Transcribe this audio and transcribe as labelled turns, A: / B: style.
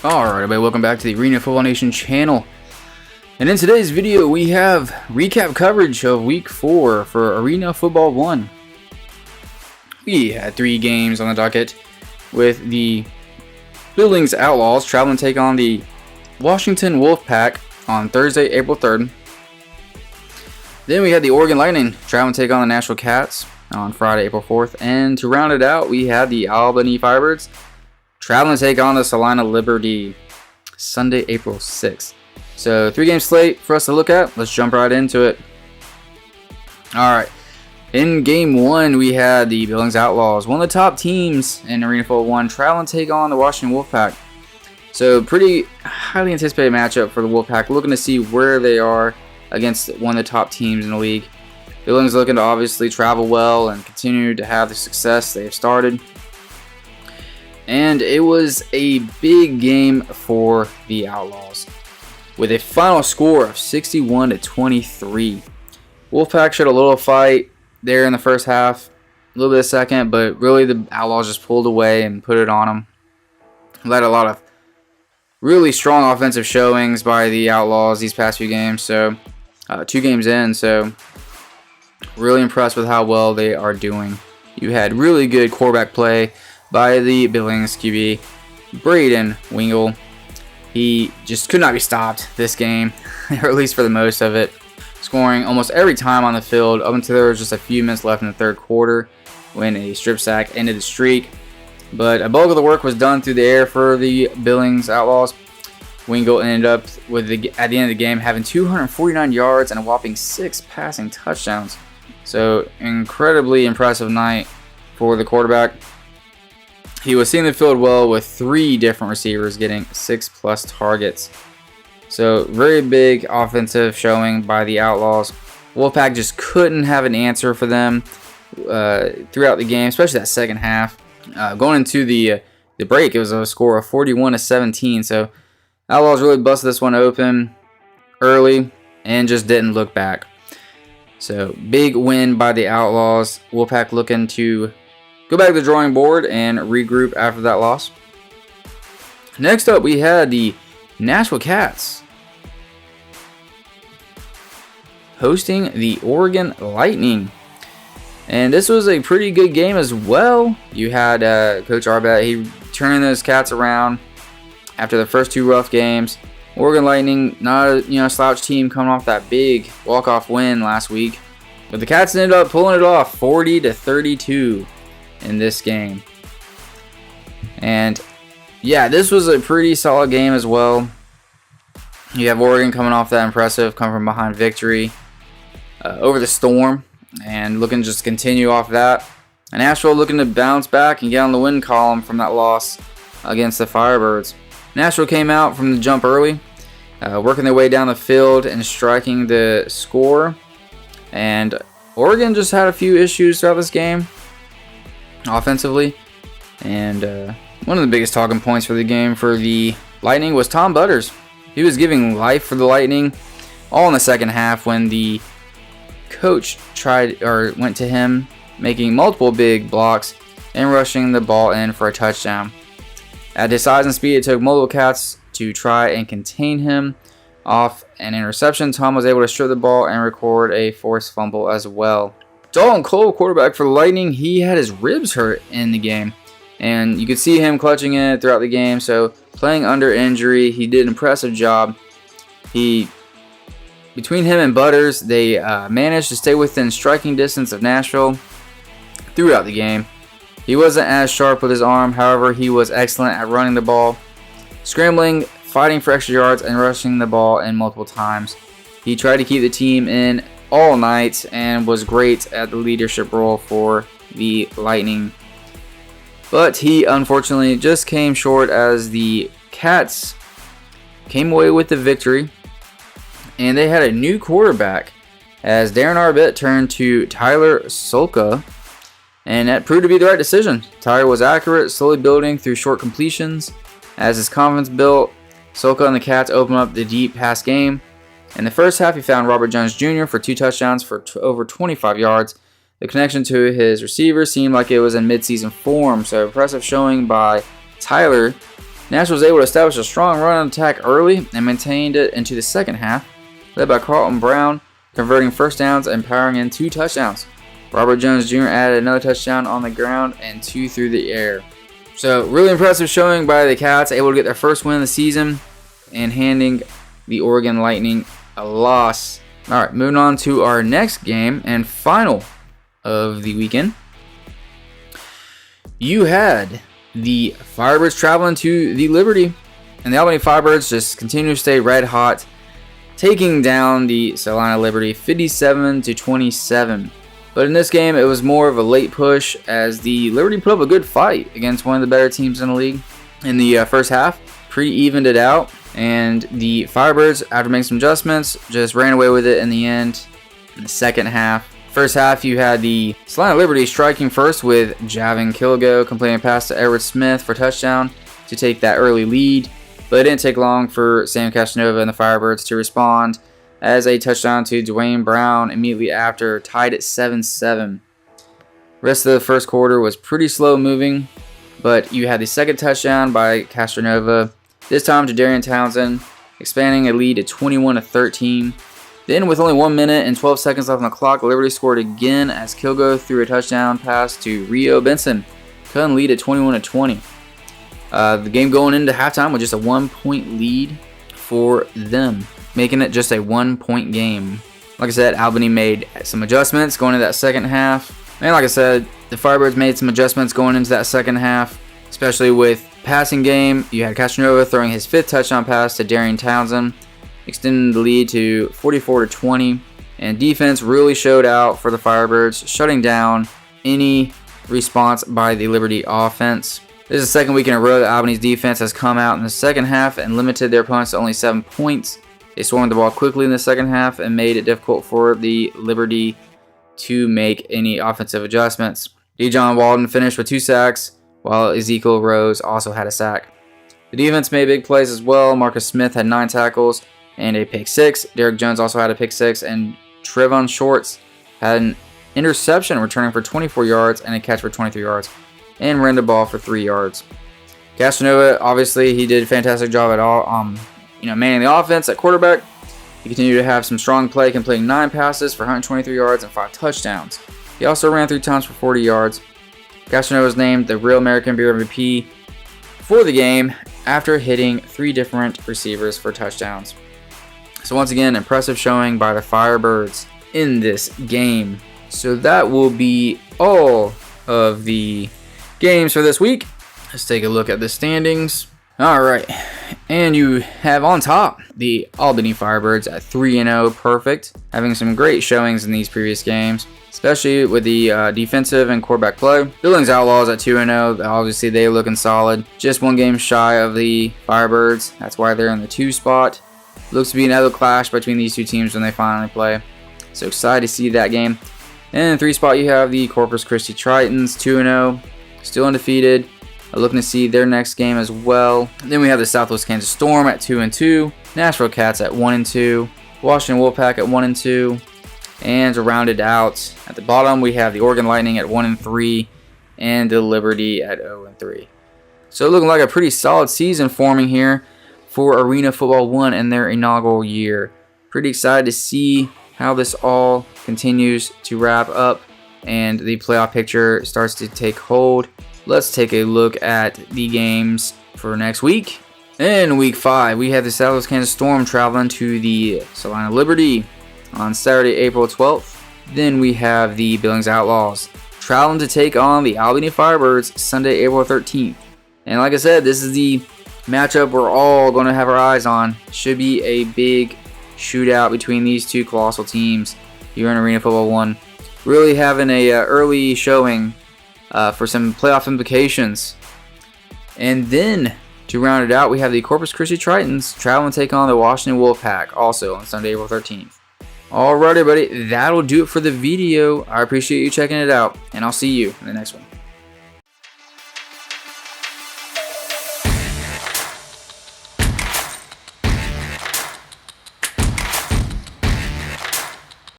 A: Alright everybody, welcome back to the Arena Football Nation channel. And in today's video we have recap coverage of week 4 for Arena Football 1. We had 3 games on the docket, with the Billings Outlaws traveling to take on the Washington Wolfpack on Thursday, April 3rd. Then we had the Oregon Lightning traveling to take on the Nashville Cats on Friday, April 4th. And to round it out, we had the Albany Firebirds traveling to take on the Salina Liberty Sunday, April 6th. So 3-game slate for us to look at. Let's jump right into it. Alright. In game 1, we had the Billings Outlaws, one of the top teams in Arena Football 1, traveling to take on the Washington Wolfpack. So pretty highly anticipated matchup for the Wolfpack, looking to see where they are against one of the top teams in the league. Billings looking to obviously travel well and continue to have the success they have started. And it was a big game for the Outlaws, with a final score of 61-23. Wolfpack showed a little fight there in the first half, a little bit of second, but really the Outlaws just pulled away and put it on them. Led a lot of really strong offensive showings by the Outlaws these past few games, so 2 games in, so really impressed with how well they are doing. You had really good quarterback play by the Billings QB, Braden Wingle. He just could not be stopped this game, or at least for the most of it, scoring almost every time on the field up until there was just a few minutes left in the third quarter when a strip sack ended the streak. But a bulk of the work was done through the air for the Billings Outlaws. Wingle ended up with at the end of the game having 249 yards and a whopping 6 passing touchdowns. So incredibly impressive night for the quarterback. He was seeing the field well, with 3 different receivers getting 6+ targets. So very big offensive showing by the Outlaws. Wolfpack just couldn't have an answer for them throughout the game, especially that second half. Going into the break, it was a score of 41-17. So Outlaws really busted this one open early and just didn't look back. So big win by the Outlaws. Wolfpack looking to go back to the drawing board and regroup after that loss. Next up, we had the Nashville Cats hosting the Oregon Lightning. And this was a pretty good game as well. You had Coach Arbet, he turning those Cats around after the first 2 rough games. Oregon Lightning, not a slouch team, coming off that big walk-off win last week. But the Cats ended up pulling it off 40-32 in this game. And yeah, this was a pretty solid game as well. You have Oregon coming off that impressive come from behind victory over the Storm, and looking to just continue off that. And Nashville looking to bounce back and get on the win column from that loss against the Firebirds. Nashville came out from the jump early, working their way down the field and striking the score. And Oregon just had a few issues throughout this game offensively, and one of the biggest talking points for the game for the Lightning was Tom Butters. He was giving life for the Lightning all in the second half when the coach went to him, making multiple big blocks and rushing the ball in for a touchdown. At his size and speed, it took multiple Cats to try and contain him. Off an interception, Tom was able to strip the ball and record a forced fumble as well. Dalton Cole, quarterback for the Lightning, he had his ribs hurt in the game, and you could see him clutching it throughout the game. So playing under injury, he did an impressive job. Between him and Butters, they managed to stay within striking distance of Nashville throughout the game. He wasn't as sharp with his arm, however, he was excellent at running the ball, scrambling, fighting for extra yards, and rushing the ball in multiple times. He tried to keep the team in all night and was great at the leadership role for the Lightning. But he unfortunately just came short as the Cats came away with the victory. And they had a new quarterback as Darren Arbet turned to Tyler Solka. And that proved to be the right decision. Tyler was accurate, slowly building through short completions. As his confidence built, Solka and the Cats opened up the deep pass game. In the first half, he found Robert Jones Jr. for 2 touchdowns for over 25 yards. The connection to his receivers seemed like it was in midseason form, so impressive showing by Tyler Nashville was able to establish a strong run attack early and maintained it into the second half, led by Carlton Brown, converting first downs and powering in 2 touchdowns. Robert Jones Jr. added another touchdown on the ground and 2 through the air. So really impressive showing by the Cats, able to get their first win of the season and handing the Oregon Lightning a loss. All right, moving on to our next game and final of the weekend. You had the Firebirds traveling to the Liberty, and the Albany Firebirds just continue to stay red hot, taking down the Carolina Liberty 57-27. But in this game, it was more of a late push as the Liberty put up a good fight against one of the better teams in the league. In the first half, pretty evened it out, and the Firebirds, after making some adjustments, just ran away with it in the end. In the second half, first half, you had the Carolina Liberty striking first with Javin Kilgo completing a pass to Edward Smith for touchdown to take that early lead. But it didn't take long for Sam Casanova and the Firebirds to respond, as a touchdown to Dwayne Brown immediately after tied at 7-7. Rest of the first quarter was pretty slow moving, but you had the second touchdown by Casanova, this time to Darian Townsend, expanding a lead to 21-13. Then, with only 1 minute and 12 seconds left on the clock, Liberty scored again as Kilgo threw a touchdown pass to Rio Benson, cutting lead at 21-20. The game going into halftime with just a 1-point lead for them, making it just a 1-point game. Like I said, Albany made some adjustments going into that second half. And like I said, the Firebirds made some adjustments going into that second half, especially with passing game. You had Casanova throwing his 5th touchdown pass to Darian Townsend, extending the lead to 44-20. And defense really showed out for the Firebirds, shutting down any response by the Liberty offense. This is the second week in a row that Albany's defense has come out in the second half and limited their opponents to only 7 points. They swarmed the ball quickly in the second half and made it difficult for the Liberty to make any offensive adjustments. Dejon Walden finished with 2 sacks, while Ezekiel Rose also had a sack. The defense made big plays as well. Marcus Smith had 9 tackles and a pick 6. Derek Jones also had a pick 6, and Trevon Shorts had an interception returning for 24 yards and a catch for 23 yards, and ran the ball for 3 yards. Casanova, obviously, he did a fantastic job at all, manning the offense at quarterback. He continued to have some strong play, completing 9 passes for 123 yards and 5 touchdowns. He also ran 3 times for 40 yards. Casanova was named the Real American Beer MVP for the game after hitting 3 different receivers for touchdowns. So once again, impressive showing by the Firebirds in this game. So that will be all of the games for this week. Let's take a look at the standings. All right, and you have on top the Albany Firebirds at 3-0, perfect, having some great showings in these previous games, especially with the defensive and quarterback play. Billings Outlaws at 2-0, obviously they looking solid, just 1 game shy of the Firebirds. That's why they're in the 2 spot. Looks to be another clash between these 2 teams when they finally play. So excited to see that game. And in the 3 spot, you have the Corpus Christi Tritons, 2-0, still undefeated. Looking to see their next game as well. Then we have the Southwest Kansas Storm at 2-2, Nashville Cats at 1-2, Washington Wolfpack at 1-2, and to round it out at the bottom, we have the Oregon Lightning at 1-3 and the Liberty at 0-3. So looking like a pretty solid season forming here for Arena Football 1 in their inaugural year. Pretty excited to see how this all continues to wrap up and the playoff picture starts to take hold. Let's take a look at the games for next week. In week 5, we have the Southwest Kansas Storm traveling to the Carolina Liberty on Saturday, April 12th. Then we have the Billings Outlaws traveling to take on the Albany Firebirds Sunday, April 13th. And like I said, this is the matchup we're all going to have our eyes on. Should be a big shootout between these 2 colossal teams here in Arena Football 1. Really having a early showing for some playoff implications. And then to round it out, we have the Corpus Christi Tritons traveling to take on the Washington Wolfpack also on Sunday, April 13th. Alright, everybody, that'll do it for the video. I appreciate you checking it out, and I'll see you in the next one.